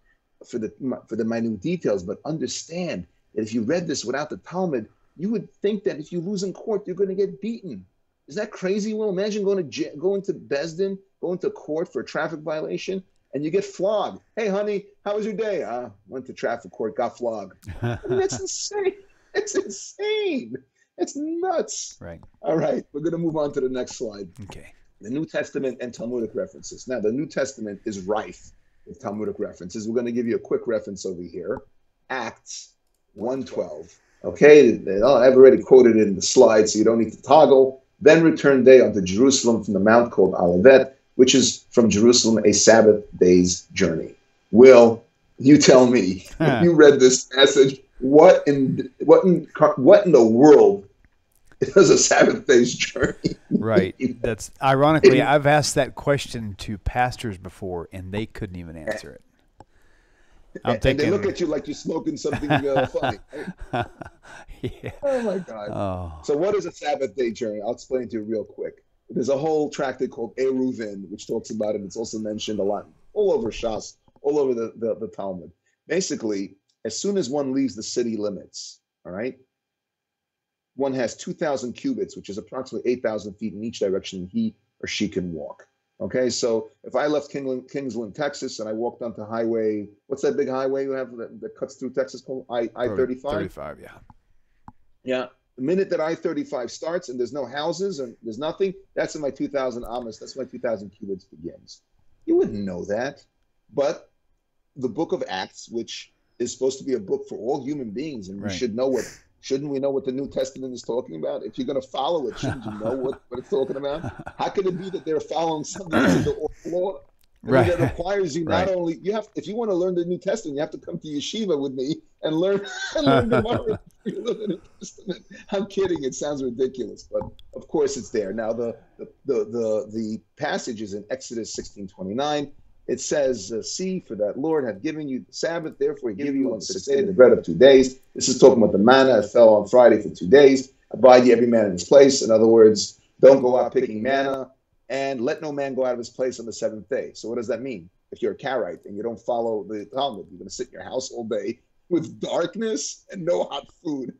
for the minute details, but understand that if you read this without the Talmud, you would think that if you lose in court, you're going to get beaten. Is that crazy? Well, imagine going to Beis Din, going to court for a traffic violation, and you get flogged. Hey, honey, how was your day? Went to traffic court, got flogged. I mean, that's insane. It's insane. It's nuts. Right. All right. We're going to move on to the next slide. Okay. The New Testament and Talmudic references. Now, the New Testament is rife with Talmudic references. We're going to give you a quick reference over here. Acts 1:12. Okay. I've already quoted it in the slide, so you don't need to toggle. Then returned they unto Jerusalem from the mount called Olivet, which is from Jerusalem a Sabbath day's journey. Will, you tell me, when you read this passage, what in the world is a Sabbath day's journey? Right. That's ironically, I've asked that question to pastors before, and they couldn't even answer it. And they look at you like you're smoking something funny. Yeah. Oh my God. Oh. So what is a Sabbath day journey? I'll explain it to you real quick. There's a whole tractate called Eruvin, which talks about it. It's also mentioned a lot all over Shas, all over the Talmud. Basically, as soon as one leaves the city limits, all right, one has 2,000 cubits, which is approximately 8,000 feet in each direction he or she can walk. Okay, so if I left Kingsland, Texas, and I walked onto highway, what's that big highway you have that cuts through Texas called I-35? 35, yeah. Yeah. The minute that I-35 starts and there's no houses and there's nothing, that's when my 2,000 Amos, that's when my 2,000 cubits begins. You wouldn't know that. But the book of Acts, which is supposed to be a book for all human beings, and we should know shouldn't we know what the New Testament is talking about? If you're going to follow it, shouldn't you know what it's talking about? How could it be that they're following something that's in the oral law? I mean, that requires you not only, if you want to learn the New Testament, you have to come to yeshiva with me and learn Gemara. You learn the New Testament. I'm kidding. It sounds ridiculous, but of course it's there. Now the passage is in Exodus 16:29. It says, see, for that Lord hath given you the Sabbath, therefore he give you on the sixth day the bread of 2 days. This is talking about the manna that fell on Friday for 2 days. Abide ye every man in his place. In other words, don't go out picking manna, and let no man go out of his place on the seventh day. So what does that mean? If you're a Karaite and you don't follow the Talmud, you're going to sit in your house all day with darkness and no hot food.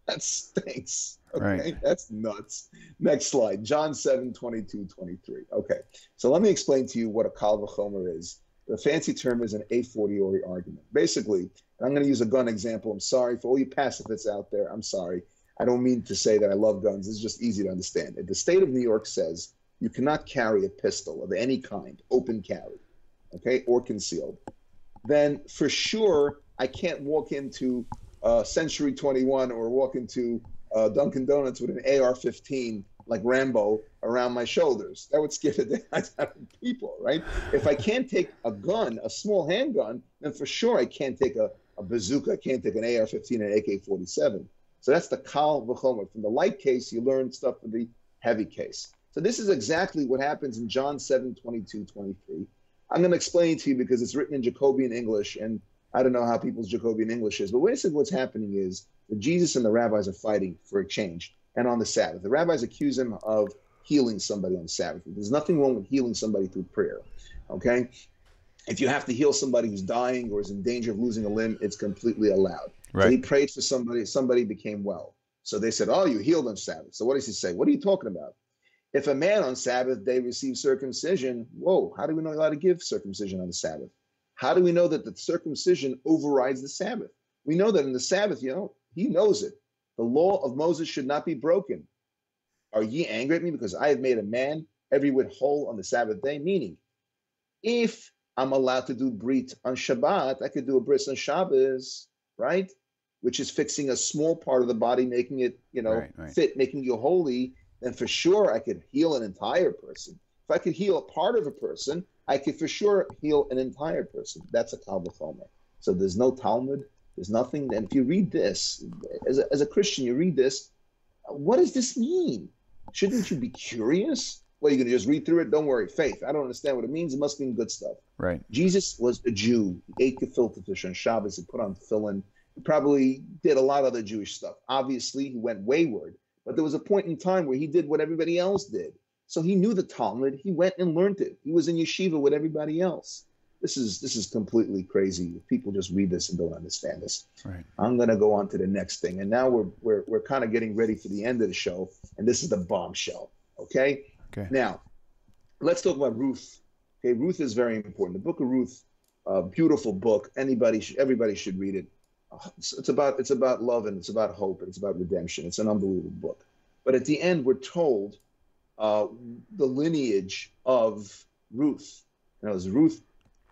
That stinks. Okay, right. That's nuts. Next slide, John 7:22-23. Okay, so let me explain to you what a kal v'chomer is. The fancy term is an a fortiori argument. Basically, and I'm going to use a gun example. I'm sorry for all you pacifists out there. I'm sorry. I don't mean to say that I love guns. It's just easy to understand. If the state of New York says you cannot carry a pistol of any kind, open carry, okay, or concealed, then for sure I can't walk into Century 21 or walk into Dunkin' Donuts with an AR-15 like Rambo around my shoulders. That would scare the daylights out of people, right? If I can't take a gun, a small handgun, then for sure I can't take a bazooka, I can't take an AR-15 and an AK-47. So that's the kal v'chomer. From the light case, you learn stuff for the heavy case. So this is exactly what happens in John 7:22-23. I'm going to explain it to you because it's written in Jacobean English, and I don't know how people's Jacobean English is, but basically what's happening is that Jesus and the rabbis are fighting for a change, and on the Sabbath. The rabbis accuse him of healing somebody on the Sabbath. There's nothing wrong with healing somebody through prayer, okay? If you have to heal somebody who's dying or is in danger of losing a limb, it's completely allowed. Right. So he prayed for somebody became well. So they said, oh, you healed on Sabbath. So what does he say? What are you talking about? If a man on Sabbath day receives circumcision, whoa, how do we know you're allowed to give circumcision on the Sabbath? How do we know that the circumcision overrides the Sabbath? We know that in the Sabbath, he knows it. The law of Moses should not be broken. Are ye angry at me because I have made a man every whit whole on the Sabbath day? Meaning, if I'm allowed to do brit on Shabbat, I could do a bris on Shabbos, right? Which is fixing a small part of the body, making it, fit, making you holy. Then for sure I could heal an entire person. If I could heal a part of a person, I could for sure heal an entire person. That's a kal v'chomer. So there's no Talmud, there's nothing. And if you read this, as a Christian, you read this, what does this mean? Shouldn't you be curious? Well, you're going to just read through it? Don't worry. Faith. I don't understand what it means. It must mean good stuff. Right. Jesus was a Jew. He ate gefilte fish on Shabbos. He put on tefillin. He probably did a lot of other Jewish stuff. Obviously, he went wayward. But there was a point in time where he did what everybody else did. So he knew the Talmud. He went and learned it. He was in yeshiva with everybody else. This is completely crazy. If people just read this and don't understand this. Right. I'm going to go on to the next thing. And now we're kind of getting ready for the end of the show. And this is the bombshell. Okay? Now, let's talk about Ruth. Okay, Ruth is very important. The book of Ruth, a beautiful book. Everybody should read it. It's about love, and it's about hope, and it's about redemption. It's an unbelievable book. But at the end, we're told the lineage of Ruth. As Ruth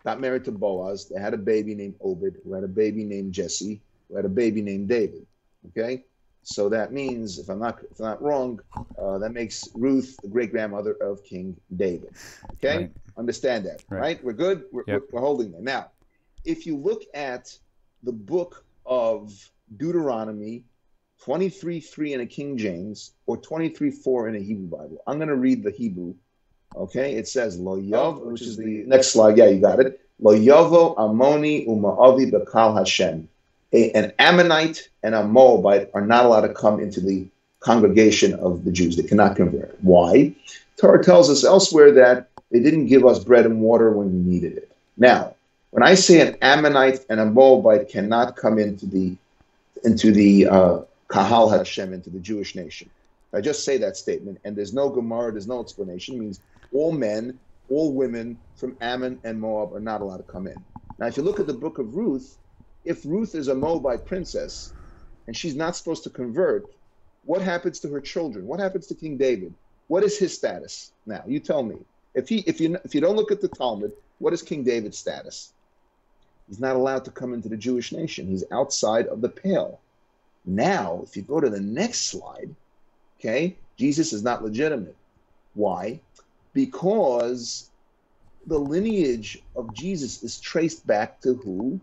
got married to Boaz, they had a baby named Obed, who had a baby named Jesse, who had a baby named David. Okay, So that means, if I'm not wrong, that makes Ruth the great grandmother of King David. Okay, Right. understand that, right? We're good. We're holding there. Now, if you look at the book of Deuteronomy 23:3 in a King James or 23:4 in a Hebrew Bible, I'm going to read the Hebrew. Okay, it says Lo Yav, which is the next slide. Yeah, you got it. Lo Yavo Ammoni Uma'avi Bekal Hashem. An Ammonite and a Moabite are not allowed to come into the congregation of the Jews. They cannot convert. Why? Torah tells us elsewhere that they didn't give us bread and water when we needed it. Now, when I say an Ammonite and a Moabite cannot come into the Kahal Hashem, into the Jewish nation, I just say that statement, and there's no Gemara, there's no explanation. It means all men, all women from Ammon and Moab are not allowed to come in. Now, if you look at the book of Ruth, if Ruth is a Moabite princess and she's not supposed to convert, what happens to her children? What happens to King David? What is his status? Now, you tell me. If you don't look at the Talmud, what is King David's status? He's not allowed to come into the Jewish nation. He's outside of the pale. Now, if you go to the next slide, okay, Jesus is not legitimate. Why? Because the lineage of Jesus is traced back to who?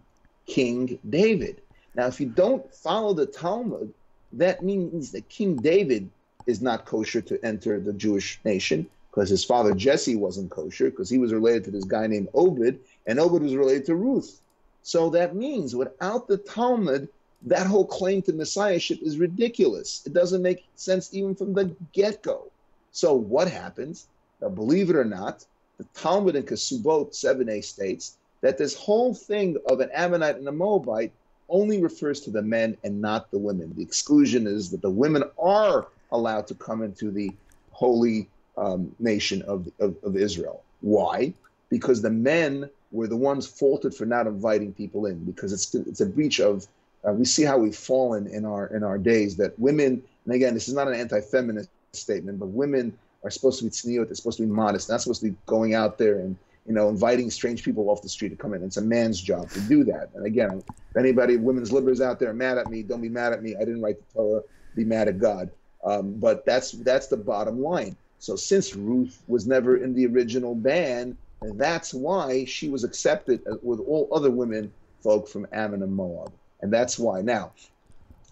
King David. Now, if you don't follow the Talmud, that means that King David is not kosher to enter the Jewish nation because his father Jesse wasn't kosher because he was related to this guy named Obed, and Obed was related to Ruth. So that means without the Talmud, that whole claim to messiahship is ridiculous. It doesn't make sense even from the get-go. So what happens? Now, believe it or not, the Talmud in Kesubot 7a states that this whole thing of an Ammonite and a Moabite only refers to the men and not the women. The exclusion is that the women are allowed to come into the holy nation of Israel. Why? Because the men were the ones faulted for not inviting people in, because it's a breach of, we see how we've fallen in our days, that women, and again, this is not an anti-feminist statement, but women are supposed to be tzniut, they're supposed to be modest, not supposed to be going out there and inviting strange people off the street to come in. It's a man's job to do that. And again, if anybody, women's liberals out there are mad at me, don't be mad at me. I didn't write the Torah, be mad at God. But that's the bottom line. So since Ruth was never in the original ban, and that's why she was accepted with all other women folk from Ammon and Moab. And that's why. Now,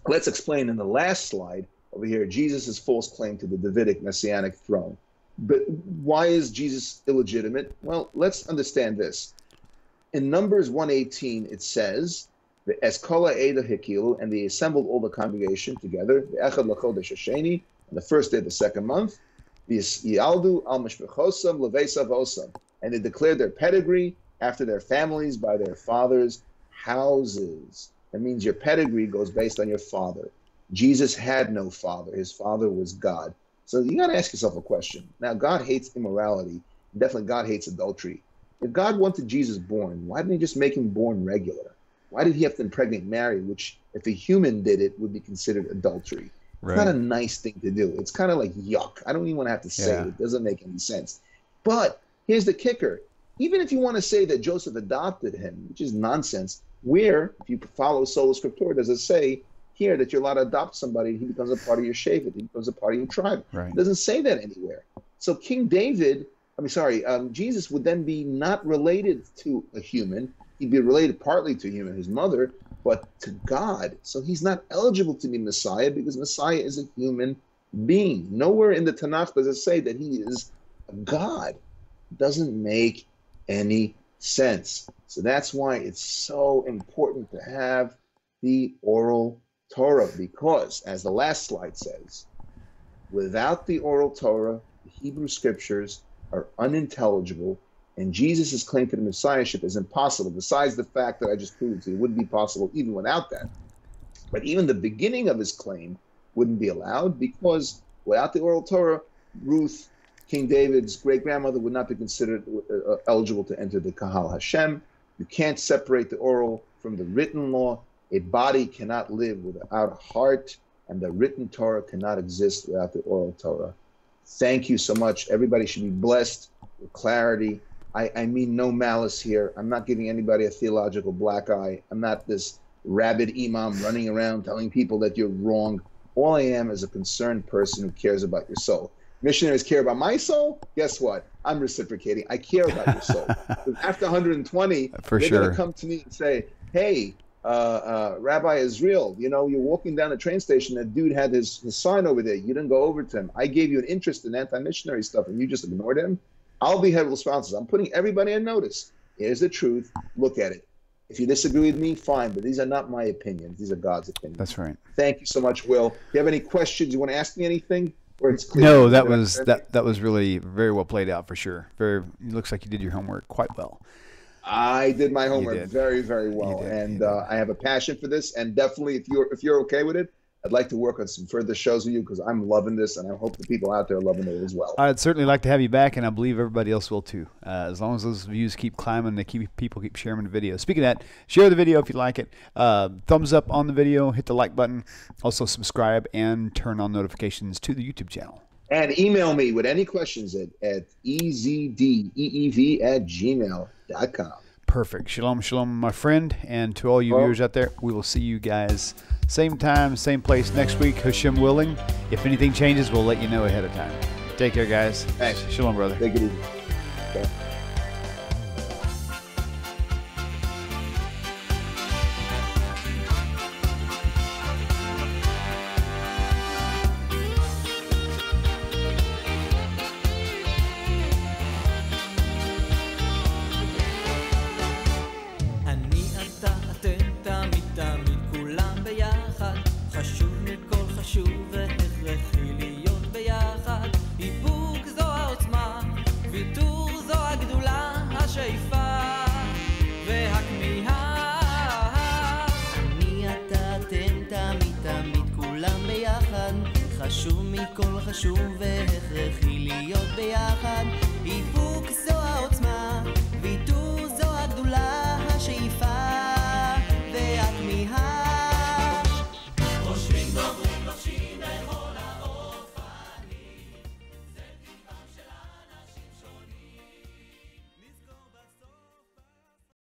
let's explain in the last slide over here, Jesus' false claim to the Davidic messianic throne. But why is Jesus illegitimate? Well, let's understand this. In Numbers 1:18, it says, the Eskola Eda Hikilu, and they assembled all the congregation together, the Echad Lachodesh Hasheni, on the first day of the second month, the Yaldu al Mishpechosam Levesav Osam, and they declared their pedigree after their families by their fathers' houses. That means your pedigree goes based on your father. Jesus had no father. His father was God. So you got to ask yourself a question. Now, God hates immorality. Definitely God hates adultery. If God wanted Jesus born, why didn't he just make him born regular? Why did he have to impregnate Mary, which if a human did it would be considered adultery? Right. It's not a nice thing to do. It's kind of like yuck. I don't even want to have to say it. It doesn't make any sense. But here's the kicker. Even if you want to say that Joseph adopted him, which is nonsense, where, if you follow Sola Scriptura, does it say here that you're allowed to adopt somebody, he becomes a part of your shevet, he becomes a part of your tribe. Right. It doesn't say that anywhere. So Jesus would then be not related to a human. He'd be related partly to a human, his mother, but to God. So he's not eligible to be Messiah because Messiah is a human being. Nowhere in the Tanakh does it say that he is a God. It doesn't make any sense. So that's why it's so important to have the oral Torah, because, as the last slide says, without the oral Torah, the Hebrew scriptures are unintelligible, and Jesus' claim to the Messiahship is impossible, besides the fact that I just proved to you it wouldn't be possible even without that. But even the beginning of his claim wouldn't be allowed, because without the oral Torah, Ruth, King David's great-grandmother, would not be considered eligible to enter the Kahal Hashem. You can't separate the oral from the written law. A body cannot live without a heart, and the written Torah cannot exist without the oral Torah. Thank you so much. Everybody should be blessed with clarity. I mean no malice here. I'm not giving anybody a theological black eye. I'm not this rabid imam running around telling people that you're wrong. All I am is a concerned person who cares about your soul. Missionaries care about my soul. Guess what? I'm reciprocating. I care about your soul. After 120, For they're sure. going to come to me and say, hey, Rabbi Ezriel, you know, you're walking down the train station, that dude had his sign over there. You didn't go over to him. I gave you an interest in anti-missionary stuff, and you just ignored him. I'll be held responsible. I'm putting everybody on notice. Here's the truth. Look at it. If you disagree with me, fine, but these are not my opinions. These are God's opinions. That's right. Thank you so much, Will. Do you have any questions? You want to ask me anything? Or it's clear? No, that was really very well played out for sure. It looks like you did your homework quite well. I did my homework very, very well, and I have a passion for this. And definitely, if you're okay with it, I'd like to work on some further shows with you because I'm loving this, and I hope the people out there are loving it as well. I'd certainly like to have you back, and I believe everybody else will too. As long as those views keep climbing, people keep sharing the video. Speaking of that, share the video if you like it. Thumbs up on the video, hit the like button. Also subscribe and turn on notifications to the YouTube channel. And email me with any questions at ezdeev@gmail.com. Perfect. Shalom, shalom, my friend. And to all you viewers out there, we will see you guys same time, same place next week, Hashem willing. If anything changes, we'll let you know ahead of time. Take care, guys. Thanks. Shalom, brother. Take it easy. Okay. חשוב מכל חשוב והכרחי להיות ביחד, איפוק זו העוצמה, ויתור